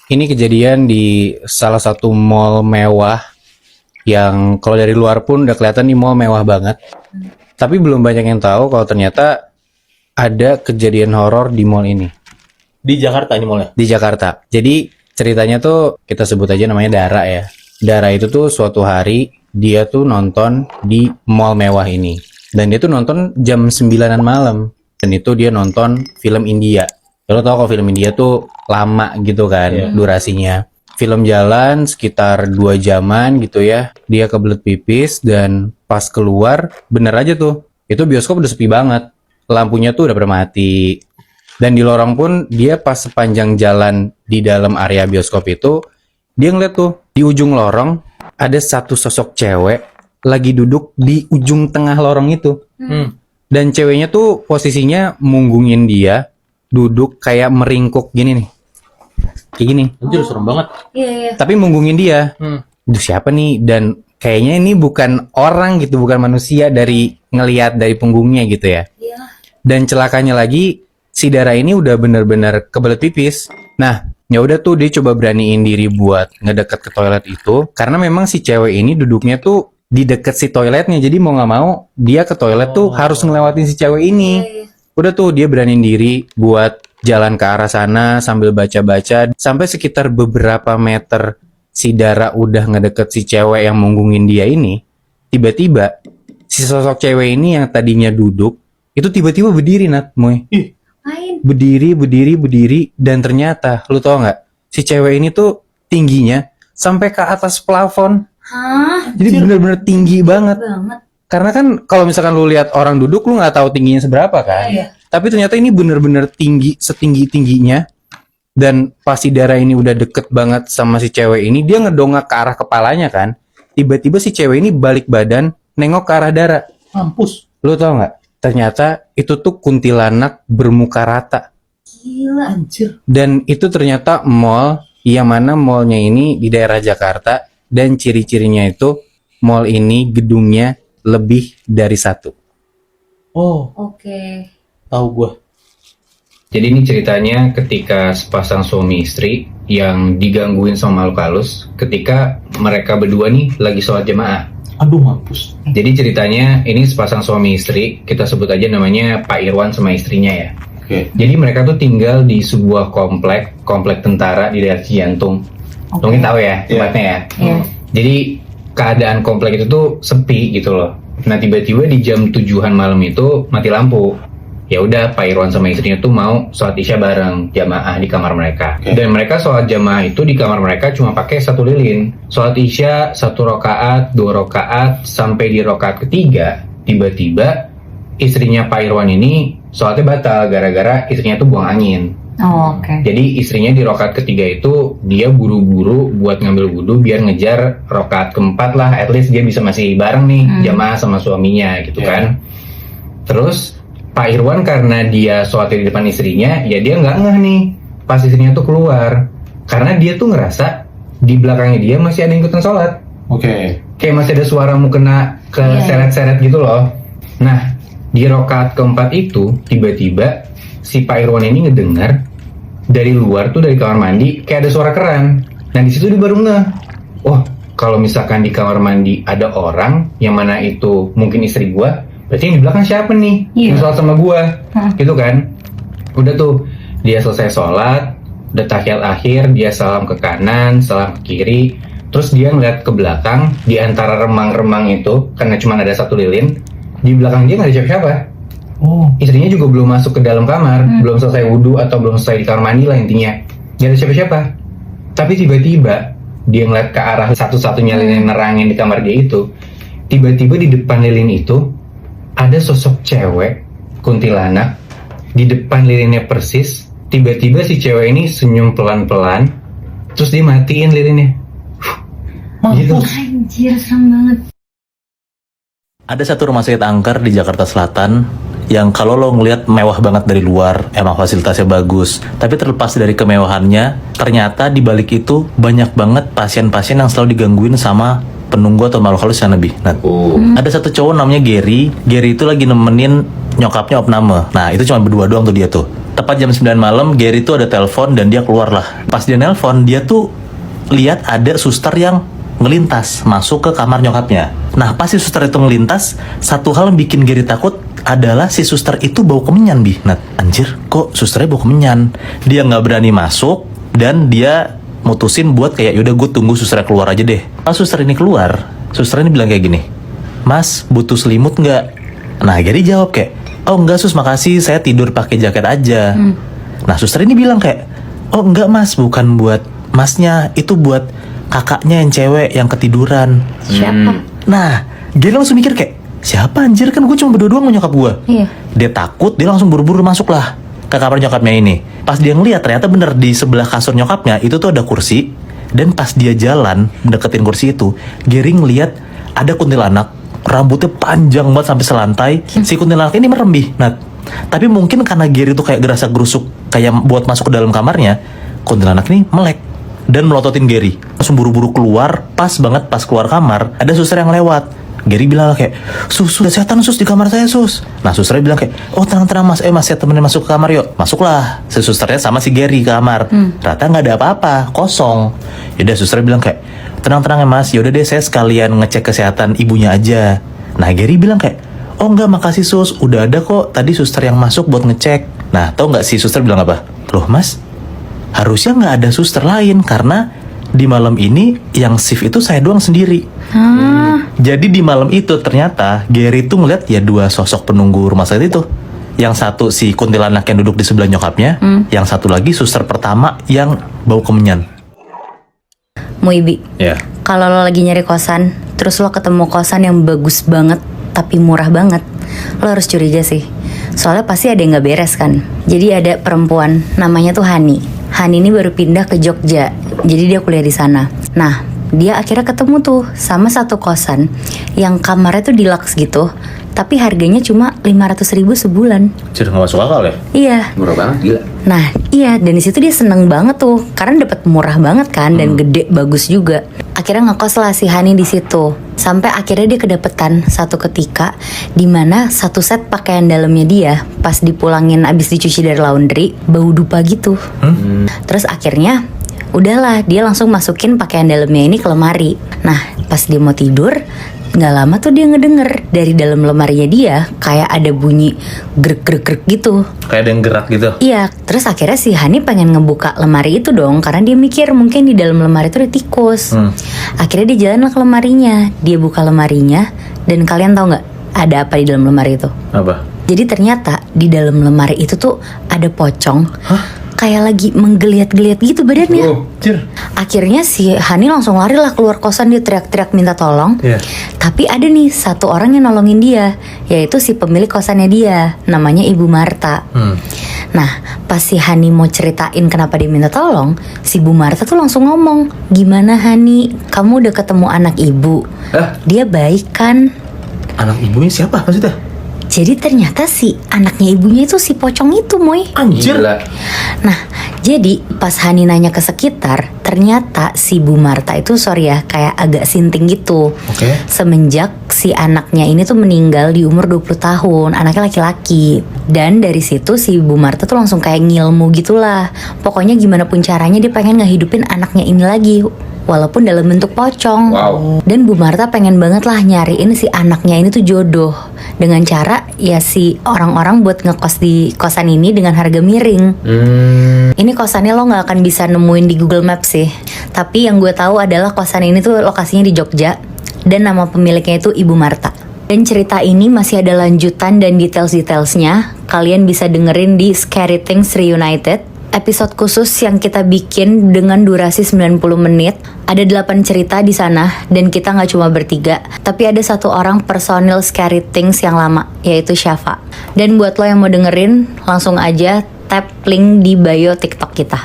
Ini kejadian di salah satu mall mewah yang kalau dari luar pun udah kelihatan nih mall mewah banget. Tapi belum banyak yang tahu kalau ternyata ada kejadian horor di mall ini. Di Jakarta ini mallnya. Di Jakarta. Jadi ceritanya tuh kita sebut aja namanya Dara ya. Dara itu tuh suatu hari dia tuh nonton di mall mewah ini. Dan dia tuh nonton jam 9-an malam. Dan itu dia nonton film India. Lo tau kalau film India tuh lama gitu kan durasinya. Film jalan sekitar 2 jaman gitu ya. Dia kebelet pipis dan pas keluar bener aja tuh. Itu bioskop udah sepi banget. Lampunya tuh udah pada mati. Dan di lorong pun dia pas sepanjang jalan di dalam area bioskop itu dia ngeliat tuh di ujung lorong ada satu sosok cewek lagi duduk di ujung tengah lorong itu. Dan ceweknya tuh posisinya munggungin dia, duduk kayak meringkuk gini nih. Kayak gini. Anjir serem banget. Iya. Tapi munggungin dia. Itu siapa nih? Dan kayaknya ini bukan orang gitu, bukan manusia dari ngelihat dari punggungnya gitu ya. Iya. Dan celakanya lagi si Dara ini udah bener-bener kebelet pipis. Nah, ya udah tuh dia coba beraniin diri buat ngedeket ke toilet itu karena memang si cewek ini duduknya tuh di deket si toiletnya. Jadi mau nggak mau dia ke toilet tuh harus ngelewatin si cewek ini. Udah tuh dia beraniin diri buat jalan ke arah sana sambil baca-baca sampai sekitar beberapa meter si Dara udah ngedeket si cewek yang munggungin dia ini. Tiba-tiba si sosok cewek ini yang tadinya duduk itu tiba-tiba berdiri Moy. Main. Berdiri dan ternyata lu tau nggak si cewek ini tuh tingginya sampai ke atas plafon. Hah? Jadi bener-bener tinggi banget. Banget. Karena kan kalau misalkan lu lihat orang duduk lu nggak tahu tingginya seberapa kan. Iya. Tapi ternyata ini bener-bener tinggi, setinggi-tingginya. Dan pas si Dara ini udah deket banget sama si cewek ini, dia ngedongak ke arah kepalanya kan. Tiba-tiba si cewek ini balik badan, nengok ke arah Dara. Mampus. Lu tau nggak? Ternyata itu tuh kuntilanak bermuka rata. Gila. Anjir. Dan itu ternyata mall, yang mana mallnya ini di daerah Jakarta. Dan ciri-cirinya itu, mall ini gedungnya lebih dari 1. Oh, Oke. tahu gua. Jadi ini ceritanya ketika sepasang suami istri yang digangguin sama makhluk halus ketika mereka berdua nih lagi sholat jamaah. Aduh mampus. Jadi ceritanya ini sepasang suami istri, kita sebut aja namanya Pak Irwan sama istrinya ya. Oke. Jadi mereka tuh tinggal di sebuah komplek tentara di daerah Cijantung. Mungkin tahu ya tempatnya ya. Iya. Jadi keadaan komplek itu tuh sepi gitu loh. Nah tiba-tiba di jam 7-an malam itu mati lampu. Ya udah Pak Irwan sama istrinya tuh mau sholat isya bareng jamaah di kamar mereka. Dan mereka sholat jamaah itu di kamar mereka cuma pakai 1 lilin. Sholat isya 1 rakaat, 2 rakaat sampai di rakaat ketiga tiba-tiba istrinya Pak Irwan ini sholatnya batal gara-gara istrinya tuh buang angin. Oh, oke. Jadi istrinya di rakaat ketiga itu dia buru-buru buat ngambil wudhu biar ngejar rakaat keempat lah, at least dia bisa masih bareng nih jamaah sama suaminya gitu kan. Terus Pak Irwan karena dia sholat di depan istrinya, ya dia nggak ngeh nih pas istrinya tuh keluar, karena dia tuh ngerasa di belakangnya dia masih ada yang ikutan sholat. Oke. Kayak masih ada suara mau kena ke seret-seret gitu loh. Nah di rakaat keempat itu tiba-tiba si Pak Irwan ini ngedengar dari luar tuh dari kamar mandi kayak ada suara keran. Nah di situ dia baru ngeh, oh kalau misalkan di kamar mandi ada orang yang mana itu mungkin istri gua, berarti yang di belakang siapa nih yang sholat sama gua, gitu kan. Udah tuh dia selesai sholat, udah tahiyat akhir, dia salam ke kanan, salam ke kiri, terus dia ngeliat ke belakang di antara remang-remang itu karena cuma ada 1 lilin, di belakang dia nggak ada siapa-siapa. Oh. Istrinya juga belum masuk ke dalam kamar, belum selesai wudhu atau belum selesai di kamar mandi lah intinya. Gak ada siapa-siapa. Tapi tiba-tiba dia ngeliat ke arah satu-satunya lilin yang nerangin di kamar dia itu. Tiba-tiba di depan lilin itu ada sosok cewek kuntilanak di depan lilinnya persis. Tiba-tiba si cewek ini senyum pelan-pelan, terus dia matiin lilinnya. Gitu. Anjir, serem banget. Ada satu rumah sakit angker di Jakarta Selatan yang kalau lo ngelihat mewah banget dari luar, emang fasilitasnya bagus. Tapi terlepas dari kemewahannya, ternyata di balik itu banyak banget pasien-pasien yang selalu digangguin sama penunggu atau makhluk halus yang lebih. Nah, ada satu cowok namanya Gary. Gary itu lagi nemenin nyokapnya opname. Nah, itu cuma berdua doang tuh dia tuh. Tepat jam 9 malam, Gary tuh ada telepon dan dia keluar lah. Pas dia nelpon, dia tuh lihat ada suster yang ngelintas masuk ke kamar nyokapnya. Nah, pas si suster itu ngelintas, satu hal yang bikin Gary takut adalah si suster itu bau kemenyan, Bi. Nah, anjir, kok susternya bau kemenyan? Dia nggak berani masuk dan dia mutusin buat kayak yaudah gue tunggu susternya keluar aja deh. Pas suster ini keluar, suster ini bilang kayak gini, "Mas, butuh selimut nggak?" Nah, Gary jawab kayak, "Oh enggak sus, makasih, saya tidur pakai jaket aja." Nah, suster ini bilang kayak, "Oh enggak mas, bukan buat masnya, itu buat kakaknya yang cewek yang ketiduran." Siapa? Nah, Gary langsung mikir kayak, siapa anjir, kan gue cuma berdua doang sama nyokap gue. Iya. Dia takut, dia langsung buru-buru masuk lah ke kamar nyokapnya ini. Pas dia ngeliat ternyata bener di sebelah kasur nyokapnya itu tuh ada kursi. Dan pas dia jalan deketin kursi itu, Gary ngeliat ada kuntilanak, rambutnya panjang banget sampai selantai. Si kuntilanak ini merem, Bi. Nah, tapi mungkin karena Gary tuh kayak gerasa gerusuk kayak buat masuk ke dalam kamarnya, kuntilanak ini melek dan melototin Gary. Langsung buru-buru keluar, pas banget pas keluar kamar ada suster yang lewat. Gary bilang lah kayak, "Sus, ada setan sus di kamar saya sus." Nah, susternya bilang kayak, "Oh tenang-tenang mas, mas saya temenin masuk ke kamar yuk." Masuklah si susternya sama si Gary ke kamar. Ternyata nggak ada apa-apa, kosong. Yaudah susternya bilang kayak, "Tenang-tenang ya mas, yaudah deh saya sekalian ngecek kesehatan ibunya aja." Nah, Gary bilang kayak, "Oh enggak makasih sus, udah ada kok tadi suster yang masuk buat ngecek." Nah, tau nggak si suster bilang apa? "Loh mas, harusnya nggak ada suster lain karena di malam ini yang shift itu saya doang sendiri." Jadi di malam itu ternyata Gary tuh ngeliat ya dua sosok penunggu rumah sakit itu. Yang satu si kuntilanak yang duduk di sebelah nyokapnya, yang satu lagi suster pertama yang bau kemenyan. Muibi, Ya. kalau lo lagi nyari kosan, terus lo ketemu kosan yang bagus banget tapi murah banget, lo harus curiga sih. Soalnya pasti ada yang gak beres kan. Jadi ada perempuan namanya tuh Hani. Hani ini baru pindah ke Jogja, jadi dia kuliah di sana. Nah, dia akhirnya ketemu tuh sama satu kosan yang kamarnya tuh deluxe gitu, tapi harganya cuma 500.000 sebulan. Sudah nggak masuk akal ya? Iya. Murah banget, gila. Nah, iya, dan di situ dia seneng banget tuh karena dapat murah banget kan dan gede bagus juga. Akhirnya ngekos lah si Hani di situ. Sampai akhirnya dia kedapetan satu ketika di mana satu set pakaian dalamnya dia pas dipulangin abis dicuci dari laundry bau dupa gitu. Terus akhirnya udahlah dia langsung masukin pakaian dalamnya ini ke lemari. Nah, pas dia mau tidur, nggak lama tuh dia ngedenger dari dalam lemarinya dia kayak ada bunyi grek-grek gitu. Kayak ada yang gerak gitu. Iya, terus akhirnya si Hani pengen ngebuka lemari itu dong karena dia mikir mungkin di dalam lemari itu ada tikus. Akhirnya dia jalan ke lemarinya, dia buka lemarinya dan kalian tahu nggak ada apa di dalam lemari itu? Apa? Jadi ternyata di dalam lemari itu tuh ada pocong. Kayak lagi menggeliat-geliat gitu badannya. Akhirnya si Hani langsung lari lah keluar kosan, dia teriak-teriak minta tolong. Tapi ada nih satu orang yang nolongin dia, yaitu si pemilik kosannya dia, namanya Ibu Marta. Nah, pas si Hani mau ceritain kenapa dia minta tolong, si Bu Marta tuh langsung ngomong, "Gimana Hani, kamu udah ketemu anak ibu? Dia baik kan?" Anak ibunya siapa maksudnya? Jadi ternyata si anaknya ibunya itu si pocong itu, Moy. Anjir. Nah, jadi pas Hani nanya ke sekitar, ternyata si Bu Marta itu sorry ya, kayak agak sinting gitu. Oke. Semenjak si anaknya ini tuh meninggal di umur 20 tahun, anaknya laki-laki. Dan dari situ si Bu Marta tuh langsung kayak ngilmu gitulah. Pokoknya gimana pun caranya dia pengen ngehidupin anaknya ini lagi, walaupun dalam bentuk pocong. Dan Bu Marta pengen banget lah nyariin si anaknya ini tuh jodoh dengan cara ya si orang-orang buat ngekos di kosan ini dengan harga miring. Ini kosannya lo nggak akan bisa nemuin di Google Maps sih, tapi yang gue tahu adalah kosan ini tuh lokasinya di Jogja dan nama pemiliknya itu Ibu Marta. Dan cerita ini masih ada lanjutan dan details-detailsnya. Kalian bisa dengerin di Scary Things Reunited, episode khusus yang kita bikin dengan durasi 90 menit. Ada 8 cerita di sana dan kita nggak cuma bertiga, tapi ada satu orang personil Scary Things yang lama, yaitu Syafa. Dan buat lo yang mau dengerin, langsung aja tap link di bio TikTok kita.